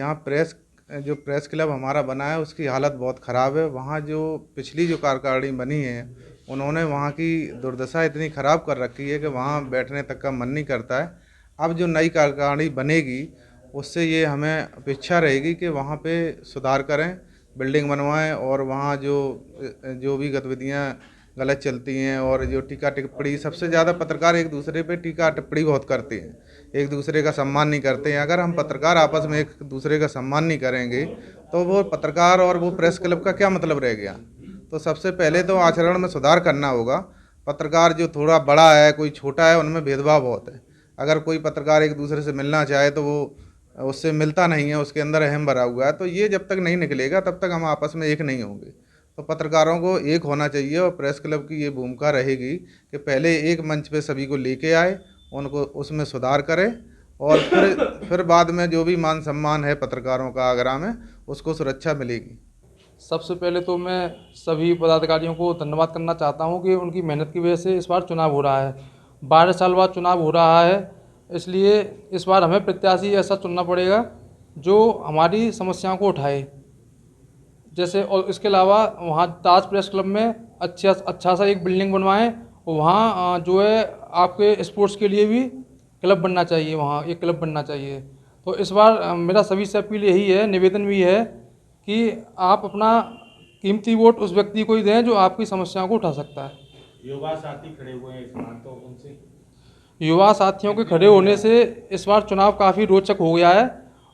यहाँ जो press club हमारा बना है उसकी हालत बहुत ख़राब है। वहाँ जो पिछली जो कार्यकारिणी बनी है उन्होंने वहाँ की दुर्दशा इतनी ख़राब कर रखी है कि वहाँ बैठने तक का मन नहीं करता है। अब जो नई कार्यकारिणी बनेगी उससे ये हमें अपेक्षा रहेगी कि वहाँ पे सुधार करें, बिल्डिंग बनवाएं और वहाँ जो जो भी गतिविधियाँ गलत चलती हैं और जो टीका टिप्पणी, सबसे ज़्यादा पत्रकार एक दूसरे पे टीका टिप्पणी बहुत करते हैं, एक दूसरे का सम्मान नहीं करते हैं। अगर हम पत्रकार आपस में एक दूसरे का सम्मान नहीं करेंगे तो वो पत्रकार और वो प्रेस क्लब का क्या मतलब रह गया। तो सबसे पहले तो आचरण में सुधार करना होगा। पत्रकार जो थोड़ा बड़ा है कोई छोटा है उनमें भेदभाव बहुत है। अगर कोई पत्रकार एक दूसरे से मिलना चाहे तो वो उससे मिलता नहीं है, उसके अंदर अहम भरा हुआ है। तो ये जब तक नहीं निकलेगा तब तक हम आपस में एक नहीं होंगे। तो पत्रकारों को एक होना चाहिए और प्रेस क्लब की ये भूमिका रहेगी कि पहले एक मंच पे सभी को लेके आए, उनको उसमें सुधार करें और फिर बाद में जो भी मान सम्मान है पत्रकारों का आगरा में उसको सुरक्षा मिलेगी। सबसे पहले तो मैं सभी पदाधिकारियों को धन्यवाद करना चाहता हूं कि उनकी मेहनत की वजह से इस बार चुनाव हो रहा है। 12 साल बाद चुनाव हो रहा है, इसलिए इस बार हमें प्रत्याशी ऐसा चुनना पड़ेगा जो हमारी समस्याओं को उठाए। जैसे और इसके अलावा वहाँ ताज प्रेस क्लब में अच्छा सा एक बिल्डिंग बनवाएं और वहाँ जो है आपके स्पोर्ट्स के लिए भी क्लब बनना चाहिए, वहाँ एक क्लब बनना चाहिए। तो इस बार मेरा सभी से अपील यही है, निवेदन भी है कि आप अपना कीमती वोट उस व्यक्ति को ही दें जो आपकी समस्याओं को उठा सकता है। युवा साथी खड़े हुए हैं इस बार, तो उनसे युवा साथियों के खड़े होने से इस बार चुनाव काफ़ी रोचक हो गया है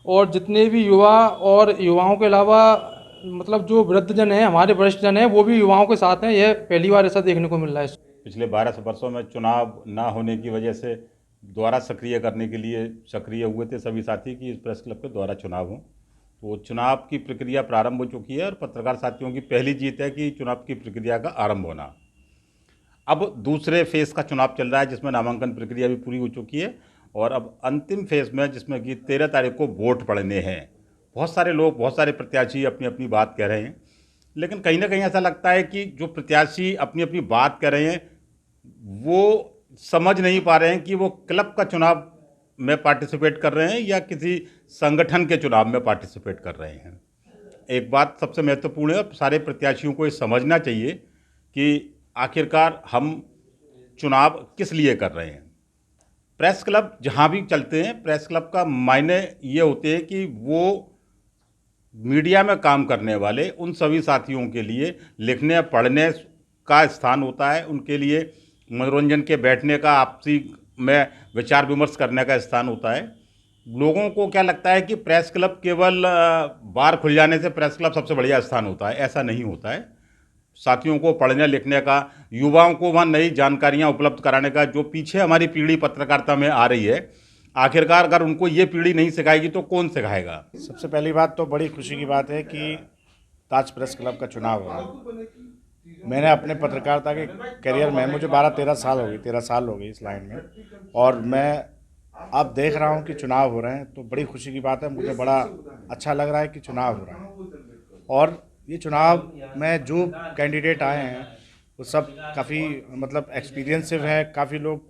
और जितने भी युवा और युवाओं के अलावा मतलब जो वृद्धजन हैं, हमारे वरिष्ठ जन हैं, वो भी युवाओं के साथ हैं। यह पहली बार ऐसा देखने को मिल रहा है। पिछले 12 वर्षों में चुनाव ना होने की वजह से दोबारा सक्रिय करने के लिए सक्रिय हुए थे सभी साथी कि इस प्रेस क्लब के द्वारा चुनाव हो। तो चुनाव की प्रक्रिया प्रारंभ हो चुकी है और पत्रकार साथियों की पहली जीत है कि चुनाव की प्रक्रिया का आरंभ होना। अब दूसरे फेज़ का चुनाव चल रहा है जिसमें नामांकन प्रक्रिया भी पूरी हो चुकी है और अब अंतिम फेज़ में जिसमें कि 13 तारीख को वोट पड़ने हैं। बहुत सारे लोग, बहुत सारे प्रत्याशी अपनी अपनी बात कह रहे हैं, लेकिन कहीं ना कहीं ऐसा लगता है कि जो प्रत्याशी अपनी अपनी बात कर रहे हैं वो समझ नहीं पा रहे हैं कि वो क्लब का चुनाव में पार्टिसिपेट कर रहे हैं या किसी संगठन के चुनाव में पार्टिसिपेट कर रहे हैं। एक बात सबसे महत्वपूर्ण है, सारे प्रत्याशियों को ये समझना चाहिए कि आखिरकार हम चुनाव किस लिए कर रहे हैं। प्रेस क्लब जहाँ भी चलते हैं, प्रेस क्लब का मायने ये होते हैं कि वो मीडिया में काम करने वाले उन सभी साथियों के लिए लिखने पढ़ने का स्थान होता है, उनके लिए मनोरंजन के बैठने का, आपसी में विचार विमर्श करने का स्थान होता है। लोगों को क्या लगता है कि प्रेस क्लब केवल बार खुल जाने से प्रेस क्लब सबसे बढ़िया स्थान होता है, ऐसा नहीं होता है। साथियों को पढ़ने लिखने का, युवाओं को वहाँ नई जानकारियाँ उपलब्ध कराने का, जो पीछे हमारी पीढ़ी पत्रकारिता में आ रही है, आखिरकार अगर उनको ये पीढ़ी नहीं सिखाएगी तो कौन सिखाएगा। सबसे पहली बात तो बड़ी खुशी की बात है कि ताज प्रेस क्लब का चुनाव हो रहा है। मैंने अपने पत्रकारिता के करियर में, मुझे 13 साल हो गई इस लाइन में, और मैं अब देख रहा हूँ कि चुनाव हो रहे हैं, तो बड़ी खुशी की बात है। मुझे बड़ा अच्छा लग रहा है कि चुनाव हो रहा है और ये चुनाव में जो कैंडिडेट आए हैं वो सब काफ़ी मतलब एक्सपीरियंसिव है, काफ़ी लोग,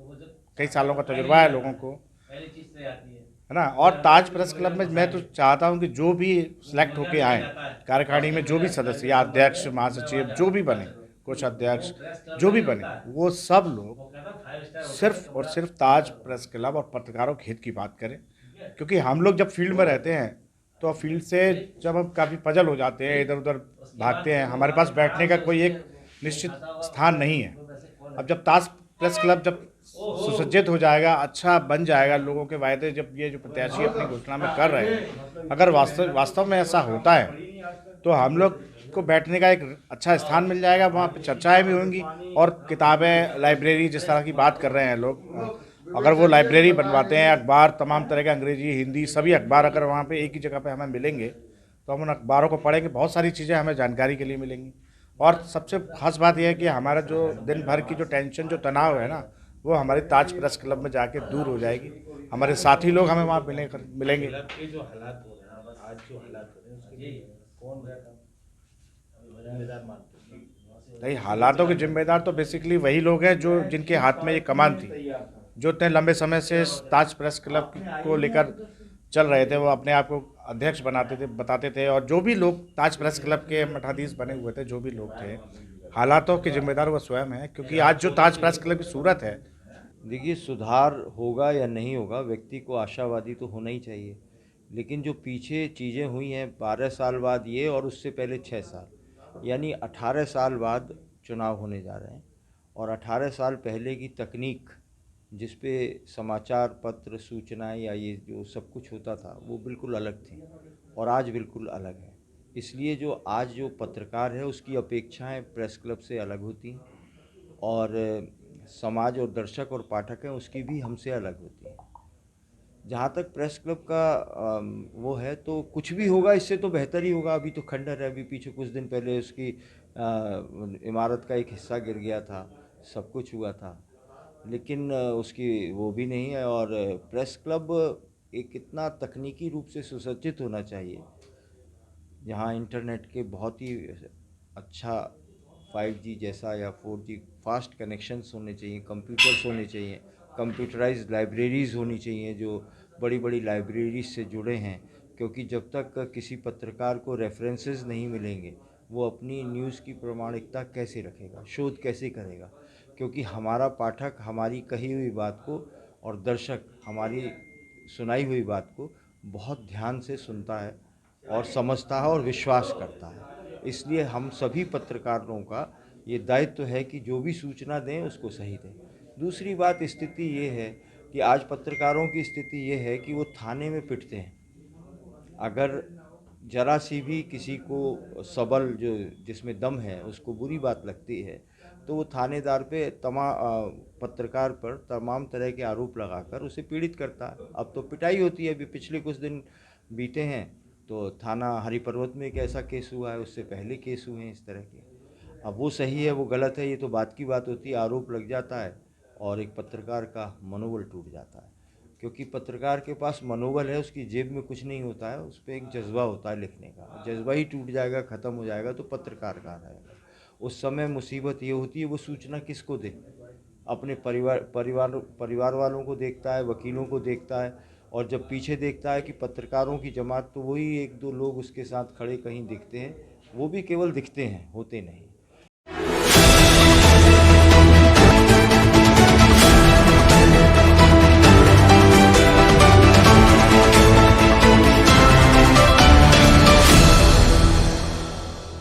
कई सालों का तजुर्बा है लोगों को, है ना। और ताज प्रेस क्लब में मैं तो चाहता हूं कि जो भी सिलेक्ट होके आए कार्यकारिणी में, जो भी सदस्य या अध्यक्ष, महासचिव, जो भी बने, कुछ अध्यक्ष, जो भी बने, वो सब लोग सिर्फ और सिर्फ ताज प्रेस क्लब और पत्रकारों के हित की बात करें। क्योंकि हम लोग जब फील्ड में रहते हैं तो फील्ड से जब हम काफ़ी पजल हो जाते हैं, इधर उधर भागते हैं, हमारे पास बैठने का कोई एक निश्चित स्थान नहीं है। अब जब ताज प्रेस क्लब जब सुसज्जित हो जाएगा, अच्छा बन जाएगा, लोगों के वायदे जब ये जो प्रत्याशी अपनी घोषणा में कर रहे हैं, अगर वास्तव में ऐसा होता है तो हम लोग को बैठने का एक अच्छा स्थान मिल जाएगा, वहाँ पे चर्चाएं भी होंगी और किताबें, लाइब्रेरी, जिस तरह की बात कर रहे हैं लोग, अगर वो लाइब्रेरी बनवाते हैं, अखबार, तमाम तरह के अंग्रेजी, हिंदी, सभी अखबार अगर वहाँ पे एक ही जगह पे हमें मिलेंगे तो हम उन अखबारों को पढ़ेंगे, बहुत सारी चीज़ें हमें जानकारी के लिए मिलेंगी। और सबसे खास बात यह है कि हमारा जो दिन भर की जो टेंशन, जो तनाव है ना, वो हमारे ताज प्रेस क्लब में जाके दूर हो जाएगी। हमारे साथी लोग हमें वहाँ मिलेंगे। नहीं, हालातों के जिम्मेदार तो बेसिकली वही लोग हैं जो जिनके हाथ में ये कमान थी, जो इतने लंबे समय से ताज प्रेस क्लब को लेकर चल रहे थे वो अपने आप को अध्यक्ष बनाते थे, बताते थे, और जो भी लोग ताज प्रेस क्लब के मठाधीश बने हुए थे, जो भी लोग थे, हालातों के जिम्मेदार वो स्वयं है, क्योंकि आज जो ताज प्रेस क्लब की सूरत है। देखिए, सुधार होगा या नहीं होगा, व्यक्ति को आशावादी तो होना ही चाहिए, लेकिन जो पीछे चीज़ें हुई हैं 12 साल बाद ये, और उससे पहले 6 साल, यानी 18 साल बाद चुनाव होने जा रहे हैं। और 18 साल पहले की तकनीक जिस पे समाचार पत्र सूचनाएं या ये जो सब कुछ होता था वो बिल्कुल अलग थी, और आज बिल्कुल अलग है। इसलिए जो आज जो पत्रकार है उसकी अपेक्षाएं प्रेस क्लब से अलग होती हैं, और समाज और दर्शक और पाठक हैं उसकी भी हमसे अलग होती है। जहाँ तक प्रेस क्लब का वो है, तो कुछ भी होगा इससे तो बेहतर ही होगा। अभी तो खंडर है, अभी पीछे कुछ दिन पहले उसकी इमारत का एक हिस्सा गिर गया था, सब कुछ हुआ था, लेकिन उसकी वो भी नहीं है। और प्रेस क्लब एक इतना तकनीकी रूप से सुसज्जित होना चाहिए, जहाँ इंटरनेट के बहुत ही अच्छा 5G जैसा या 4G फास्ट कनेक्शंस होने चाहिए, कंप्यूटर्स होने चाहिए, कंप्यूटराइज्ड लाइब्रेरीज़ होनी चाहिए जो बड़ी बड़ी लाइब्रेरीज से जुड़े हैं, क्योंकि जब तक किसी पत्रकार को रेफरेंसेस नहीं मिलेंगे वो अपनी न्यूज़ की प्रामाणिकता कैसे रखेगा, शोध कैसे करेगा। क्योंकि हमारा पाठक हमारी कही हुई बात को और दर्शक हमारी सुनाई हुई बात को बहुत ध्यान से सुनता है और समझता है और विश्वास करता है। इसलिए हम सभी पत्रकारों का ये दायित्व है कि जो भी सूचना दें उसको सही दें। दूसरी बात, स्थिति ये है कि आज पत्रकारों की स्थिति ये है कि वो थाने में पिटते हैं। अगर जरा सी भी किसी को सबल जो जिसमें दम है उसको बुरी बात लगती है तो वो थानेदार पे पत्रकार पर तमाम तरह के आरोप लगाकर उसे पीड़ित करता है। अब तो पिटाई होती है। अभी पिछले कुछ दिन बीते हैं तो थाना हरिपर्वत में एक ऐसा केस हुआ है, उससे पहले केस हुए हैं इस तरह के। अब वो सही है वो गलत है ये तो बात की बात होती है, आरोप लग जाता है और एक पत्रकार का मनोबल टूट जाता है। क्योंकि पत्रकार के पास मनोबल है, उसकी जेब में कुछ नहीं होता है, उस पर एक जज्बा होता है लिखने का। जज्बा ही टूट जाएगा, ख़त्म हो जाएगा तो पत्रकार कहाँ रहेगा। उस समय मुसीबत ये होती है वो सूचना किसको दे, अपने परिवार वालों को देखता है, वकीलों को देखता है, और जब पीछे देखता है कि पत्रकारों की जमात तो वही 1-2 लोग उसके साथ खड़े कहीं दिखते हैं, वो भी केवल दिखते हैं, होते नहीं।